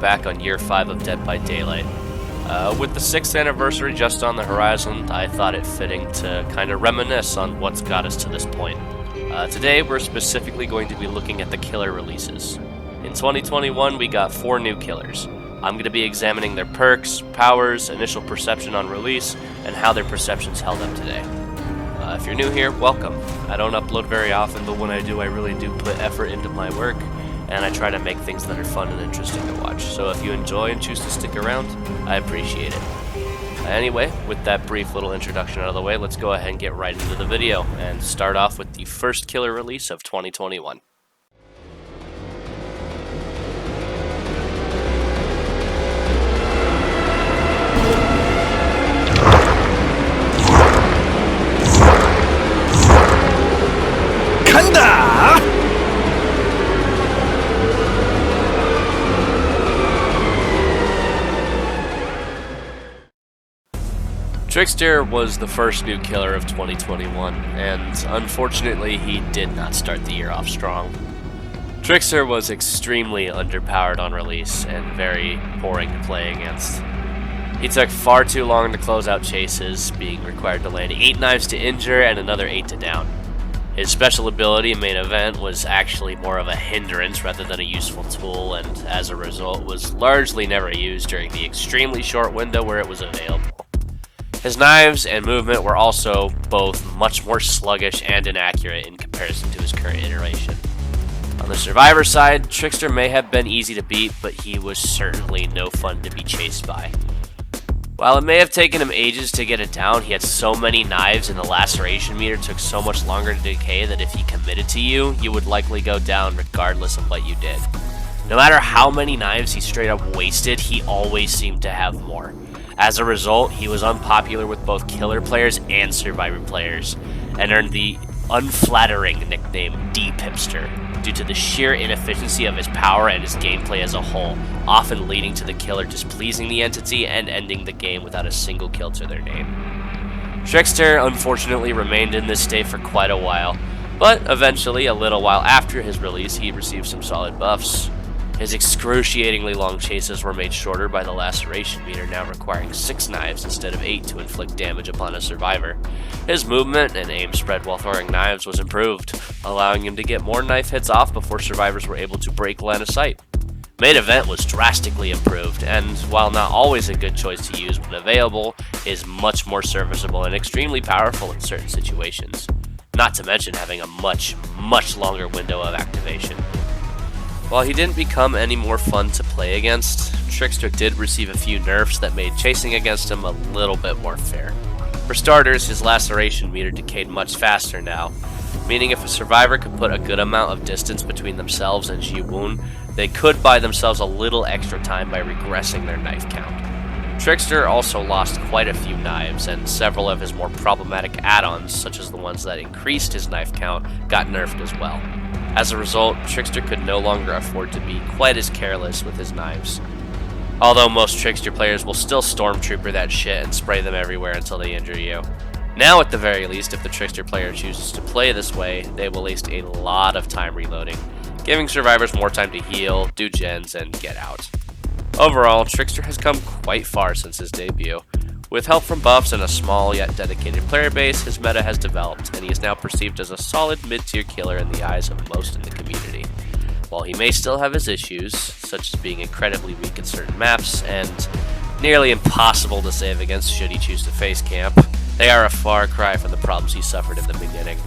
back on year 5 of Dead by Daylight. With the 6th anniversary just on the horizon, I thought it fitting to kind of reminisce on what's got us to this point. Today, we're specifically going to be looking at the killer releases. In 2021, we got 4 new killers. I'm going to be examining their perks, powers, initial perception on release, and how their perceptions held up today. If you're new here, welcome. I don't upload very often, but when I do, I really do put effort into my work, and I try to make things that are fun and interesting to watch. So if you enjoy and choose to stick around, I appreciate it. Anyway, with that brief little introduction out of the way, let's go ahead and get right into the video, and start off with the first killer release of 2021. Trickster was the first new killer of 2021, and unfortunately he did not start the year off strong. Trickster was extremely underpowered on release and very boring to play against. He took far too long to close out chases, being required to land 8 knives to injure and another 8 to down. His special ability in main event was actually more of a hindrance rather than a useful tool, and as a result was largely never used during the extremely short window where it was available. His knives and movement were also both much more sluggish and inaccurate in comparison to his current iteration. On the survivor side, Trickster may have been easy to beat, but he was certainly no fun to be chased by. While it may have taken him ages to get it down, he had so many knives and the laceration meter took so much longer to decay that if he committed to you, you would likely go down regardless of what you did. No matter how many knives he straight up wasted, he always seemed to have more. As a result, he was unpopular with both killer players and survivor players, and earned the unflattering nickname Deep Hipster due to the sheer inefficiency of his power and his gameplay as a whole, often leading to the killer displeasing the entity and ending the game without a single kill to their name. Trickster unfortunately remained in this state for quite a while, but eventually, a little while after his release, he received some solid buffs. His excruciatingly long chases were made shorter by the laceration meter now requiring 6 knives instead of 8 to inflict damage upon a survivor. His movement and aim spread while throwing knives was improved, allowing him to get more knife hits off before survivors were able to break line of sight. Main event was drastically improved, and while not always a good choice to use when available, is much more serviceable and extremely powerful in certain situations, not to mention having a much longer window of activation. While he didn't become any more fun to play against, Trickster did receive a few nerfs that made chasing against him a little bit more fair. For starters, his laceration meter decayed much faster now, meaning if a survivor could put a good amount of distance between themselves and Ji-Woon, they could buy themselves a little extra time by regressing their knife count. Trickster also lost quite a few knives, and several of his more problematic add-ons, such as the ones that increased his knife count, got nerfed as well. As a result, Trickster could no longer afford to be quite as careless with his knives. Although most Trickster players will still Stormtrooper that shit and spray them everywhere until they injure you. Now at the very least, if the Trickster player chooses to play this way, they will waste a lot of time reloading, giving survivors more time to heal, do gens, and get out. Overall, Trickster has come quite far since his debut. With help from buffs and a small yet dedicated player base, his meta has developed, and he is now perceived as a solid mid-tier killer in the eyes of most in the community. While he may still have his issues, such as being incredibly weak in certain maps and nearly impossible to save against should he choose to face camp, they are a far cry from the problems he suffered in the beginning.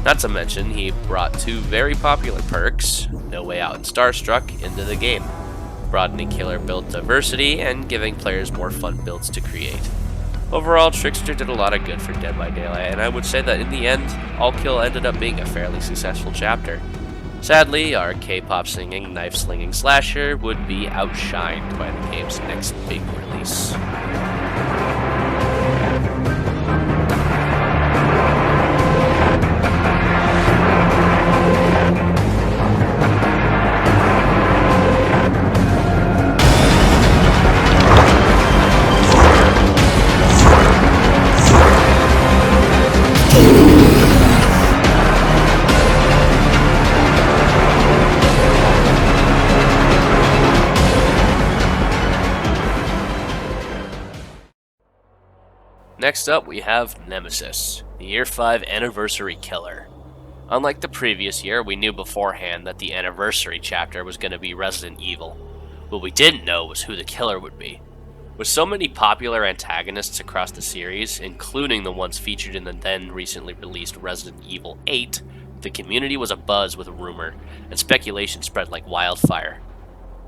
Not to mention, he brought 2 very popular perks, No Way Out and Starstruck, into the game, broadening killer build diversity and giving players more fun builds to create. Overall, Trickster did a lot of good for Dead by Daylight, and I would say that in the end, All Kill ended up being a fairly successful chapter. Sadly, our K-pop singing, knife slinging slasher would be outshined by the game's next big release. Next up, we have Nemesis, the Year 5 Anniversary Killer. Unlike the previous year, we knew beforehand that the Anniversary chapter was going to be Resident Evil. What we didn't know was who the killer would be. With so many popular antagonists across the series, including the ones featured in the then recently released Resident Evil 8, the community was abuzz with rumor, and speculation spread like wildfire.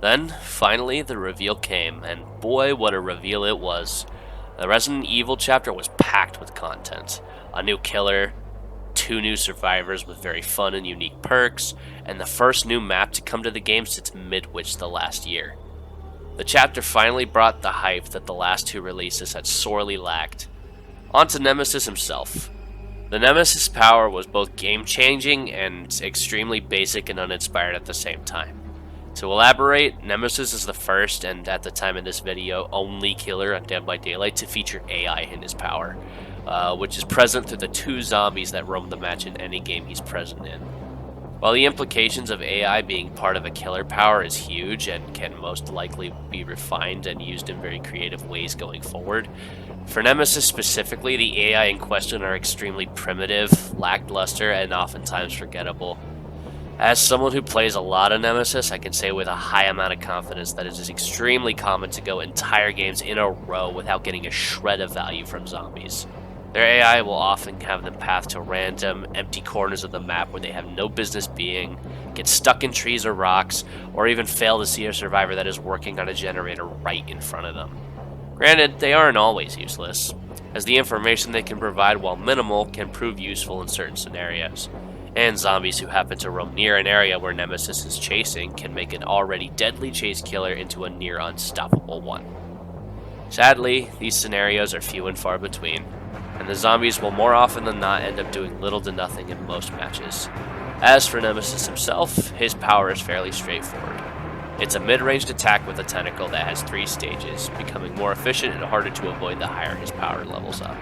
Then, finally, the reveal came, and boy, what a reveal it was. The Resident Evil chapter was packed with content. A new killer, 2 new survivors with very fun and unique perks, and the first new map to come to the game since Midwich the last year. The chapter finally brought the hype that the last 2 releases had sorely lacked. On to Nemesis himself. The Nemesis power was both game-changing and extremely basic and uninspired at the same time. To elaborate, Nemesis is the first, and at the time of this video, only killer on Dead by Daylight to feature AI in his power, which is present through the 2 zombies that roam the match in any game he's present in. While the implications of AI being part of a killer power is huge and can most likely be refined and used in very creative ways going forward, for Nemesis specifically, the AI in question are extremely primitive, lackluster, and oftentimes forgettable. As someone who plays a lot of Nemesis, I can say with a high amount of confidence that it is extremely common to go entire games in a row without getting a shred of value from zombies. Their AI will often have them path to random, empty corners of the map where they have no business being, get stuck in trees or rocks, or even fail to see a survivor that is working on a generator right in front of them. Granted, they aren't always useless, as the information they can provide, while minimal, can prove useful in certain scenarios. And zombies who happen to roam near an area where Nemesis is chasing can make an already deadly chase killer into a near unstoppable one. Sadly, these scenarios are few and far between, and the zombies will more often than not end up doing little to nothing in most matches. As for Nemesis himself, his power is fairly straightforward. It's a mid-ranged attack with a tentacle that has 3 stages, becoming more efficient and harder to avoid the higher his power levels up.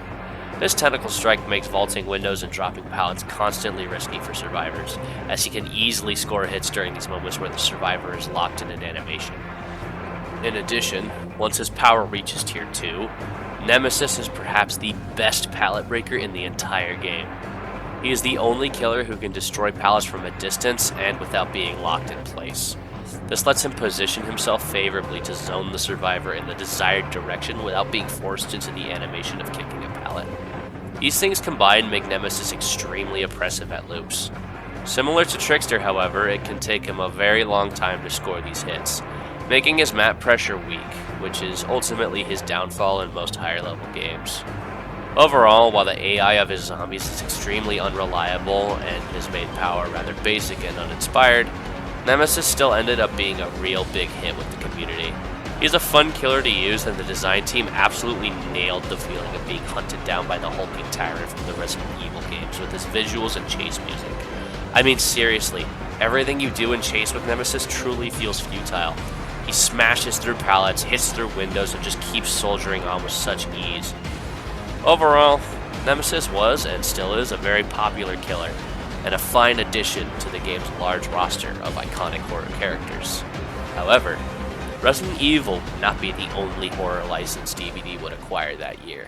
This tentacle strike makes vaulting windows and dropping pallets constantly risky for survivors, as he can easily score hits during these moments where the survivor is locked in an animation. In addition, once his power reaches tier 2, Nemesis is perhaps the best pallet breaker in the entire game. He is the only killer who can destroy pallets from a distance and without being locked in place. This lets him position himself favorably to zone the survivor in the desired direction without being forced into the animation of kicking a pallet. These things combined make Nemesis extremely oppressive at loops. Similar to Trickster, however, it can take him a very long time to score these hits, making his map pressure weak, which is ultimately his downfall in most higher level games. Overall, while the AI of his zombies is extremely unreliable and his main power rather basic and uninspired, Nemesis still ended up being a real big hit with the community. He's a fun killer to use, and the design team absolutely nailed the feeling of being hunted down by the hulking tyrant from the Resident Evil games with his visuals and chase music. I mean, seriously, everything you do in Chase with Nemesis truly feels futile. He smashes through pallets, hits through windows, and just keeps soldiering on with such ease. Overall, Nemesis was, and still is, a very popular killer, and a fine addition to the game's large roster of iconic horror characters. However, Resident Evil would not be the only horror license DBD would acquire that year.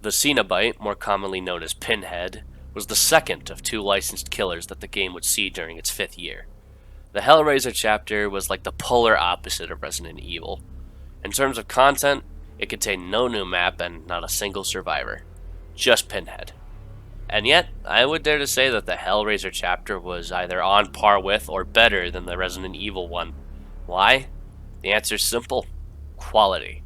The Cenobite, more commonly known as Pinhead, was the second of 2 licensed killers that the game would see during its 5th year. The Hellraiser chapter was like the polar opposite of Resident Evil. In terms of content, it contained no new map and not a single survivor. Just Pinhead. And yet, I would dare to say that the Hellraiser chapter was either on par with or better than the Resident Evil one. Why? The answer's simple. Quality.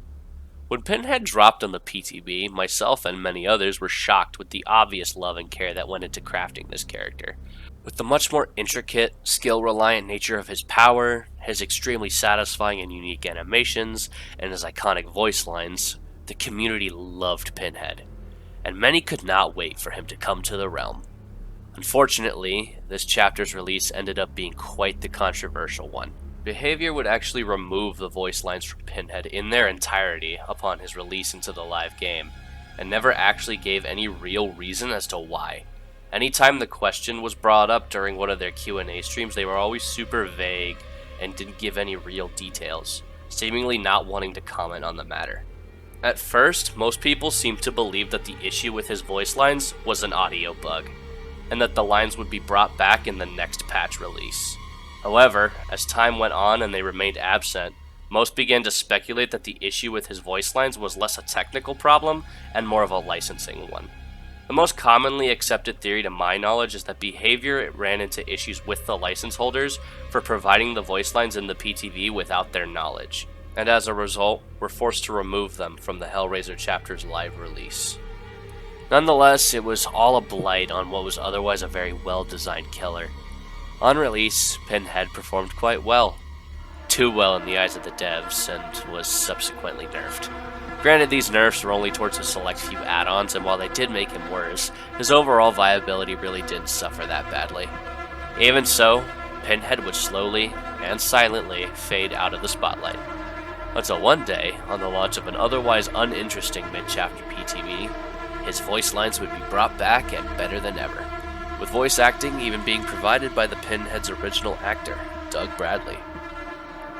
When Pinhead dropped on the PTB, myself and many others were shocked with the obvious love and care that went into crafting this character. With the much more intricate, skill-reliant nature of his power, his extremely satisfying and unique animations, and his iconic voice lines, the community loved Pinhead. and many could not wait for him to come to the realm. Unfortunately, this chapter's release ended up being quite the controversial one. Behavior would actually remove the voice lines from Pinhead in their entirety upon his release into the live game, and never actually gave any real reason as to why. Anytime the question was brought up during one of their Q&A streams, they were always super vague and didn't give any real details, seemingly not wanting to comment on the matter. At first, most people seemed to believe that the issue with his voice lines was an audio bug, and that the lines would be brought back in the next patch release. However, as time went on and they remained absent, most began to speculate that the issue with his voice lines was less a technical problem and more of a licensing one. The most commonly accepted theory to my knowledge is that Behavior ran into issues with the license holders for providing the voice lines in the PTV without their knowledge, and as a result, were forced to remove them from the Hellraiser chapter's live release. Nonetheless, it was all a blight on what was otherwise a very well-designed killer. On release, Pinhead performed quite well. Too well in the eyes of the devs, and was subsequently nerfed. Granted, these nerfs were only towards a select few add-ons, and while they did make him worse, his overall viability really didn't suffer that badly. Even so, Pinhead would slowly and silently fade out of the spotlight. Until one day, on the launch of an otherwise uninteresting mid-chapter PTV, his voice lines would be brought back and better than ever, with voice acting even being provided by the Pinhead's original actor, Doug Bradley.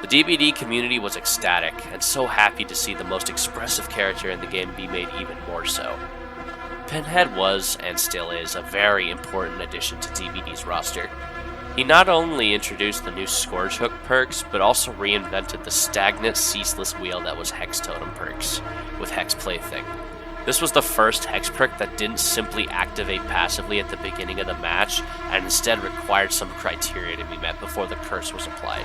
The DBD community was ecstatic, and so happy to see the most expressive character in the game be made even more so. Pinhead was, and still is, a very important addition to DBD's roster. He not only introduced the new Scourge Hook perks, but also reinvented the stagnant, ceaseless wheel that was Hex Totem perks, with Hex Plaything. This was the first Hex perk that didn't simply activate passively at the beginning of the match, and instead required some criteria to be met before the curse was applied.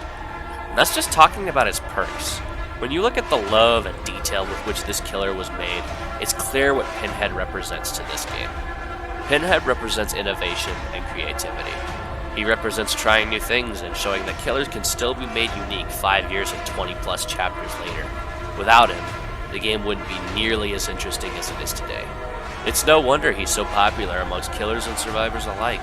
And that's just talking about his perks. When you look at the love and detail with which this killer was made, it's clear what Pinhead represents to this game. Pinhead represents innovation and creativity. He represents trying new things and showing that killers can still be made unique 5 years and 20 plus chapters later. Without him, the game wouldn't be nearly as interesting as it is today. It's no wonder he's so popular amongst killers and survivors alike.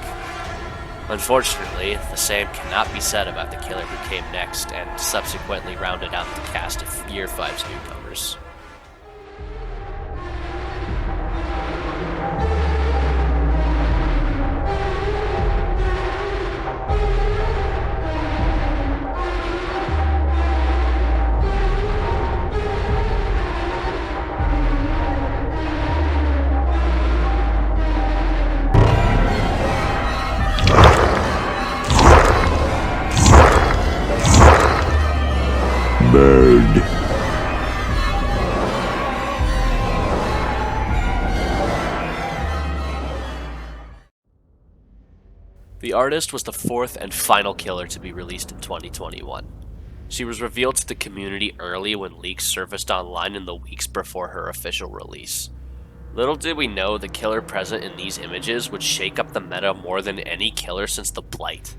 Unfortunately, the same cannot be said about the killer who came next and subsequently rounded out the cast of Year 5's newcomers. Bird. The artist was the fourth and final killer to be released in 2021. She was revealed to the community early when leaks surfaced online in the weeks before her official release. Little did we know the killer present in these images would shake up the meta more than any killer since the Blight.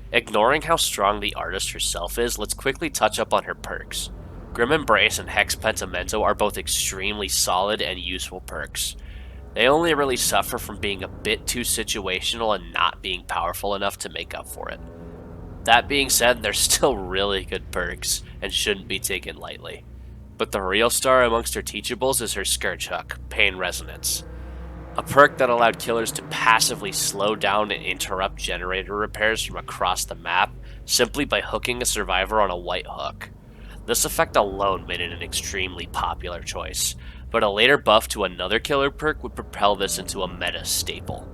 Ignoring how strong the artist herself is, let's quickly touch up on her perks. Grim Embrace and Hex Pentimento are both extremely solid and useful perks. They only really suffer from being a bit too situational and not being powerful enough to make up for it. That being said, they're still really good perks and shouldn't be taken lightly. But the real star amongst her teachables is her Scourge Hook, Pain Resonance. A perk that allowed killers to passively slow down and interrupt generator repairs from across the map simply by hooking a survivor on a white hook. This effect alone made it an extremely popular choice, but a later buff to another killer perk would propel this into a meta staple.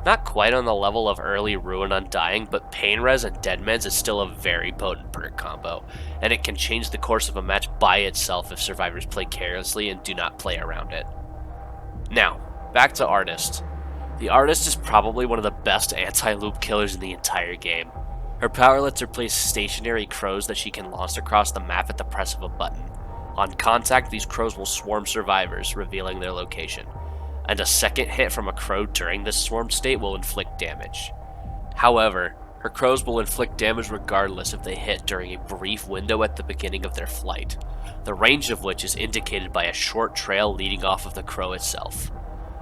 Not quite on the level of early Ruin Undying, but Pain Res and Deadmans is still a very potent perk combo, and it can change the course of a match by itself if survivors play carelessly and do not play around it. Now, back to Artist. The Artist is probably one of the best anti-loop killers in the entire game. Her power lets her place stationary crows that she can launch across the map at the press of a button. On contact, these crows will swarm survivors, revealing their location, and a second hit from a crow during this swarm state will inflict damage. However, her crows will inflict damage regardless if they hit during a brief window at the beginning of their flight, the range of which is indicated by a short trail leading off of the crow itself.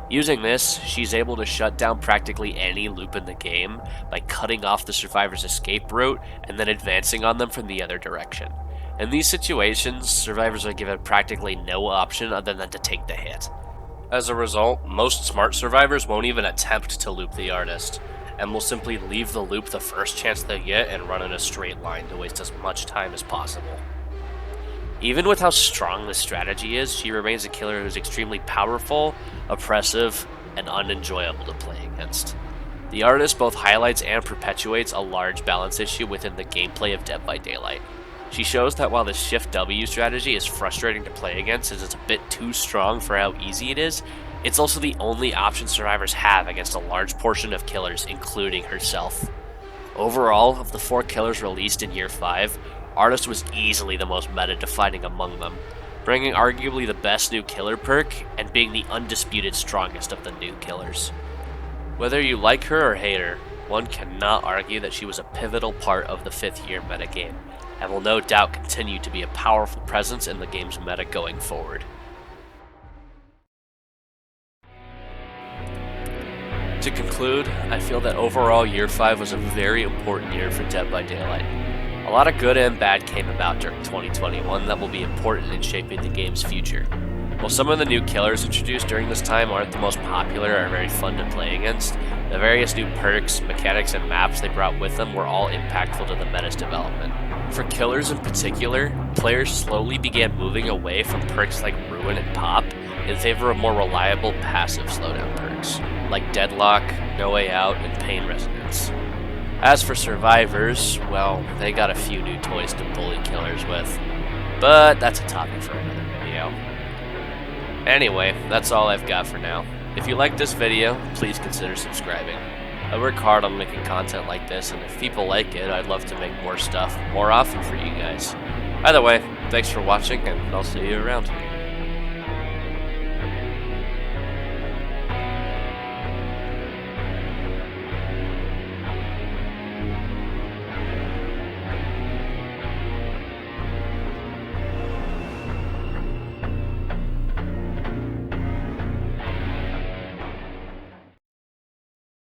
Using this, she's able to shut down practically any loop in the game by cutting off the survivor's escape route and then advancing on them from the other direction. In these situations, survivors are given practically no option other than to take the hit. As a result, most smart survivors won't even attempt to loop the artist, and will simply leave the loop the first chance they get and run in a straight line to waste as much time as possible. Even with how strong this strategy is, she remains a killer who's extremely powerful, oppressive, and unenjoyable to play against. The artist both highlights and perpetuates a large balance issue within the gameplay of Dead by Daylight. She shows that while the Shift W strategy is frustrating to play against as it's a bit too strong for how easy it is, it's also the only option survivors have against a large portion of killers, including herself. Overall, of the 4 killers released in Year 5, Artist was easily the most meta-defining among them, bringing arguably the best new killer perk and being the undisputed strongest of the new killers. Whether you like her or hate her, one cannot argue that she was a pivotal part of the 5th year metagame, and will no doubt continue to be a powerful presence in the game's meta going forward. To conclude, I feel that overall Year 5 was a very important year for Dead by Daylight. A lot of good and bad came about during 2021 that will be important in shaping the game's future. While some of the new killers introduced during this time aren't the most popular or very fun to play against, the various new perks, mechanics, and maps they brought with them were all impactful to the meta's development. For killers in particular, players slowly began moving away from perks like Ruin and Pop in favor of more reliable passive slowdown perks, like Deadlock, No Way Out, and Pain Resonance. As for survivors, well, they got a few new toys to bully killers with, but that's a topic for another video. Anyway, that's all I've got for now. If you liked this video, please consider subscribing. I work hard on making content like this, and if people like it, I'd love to make more stuff more often for you guys. Either way, thanks for watching, and I'll see you around.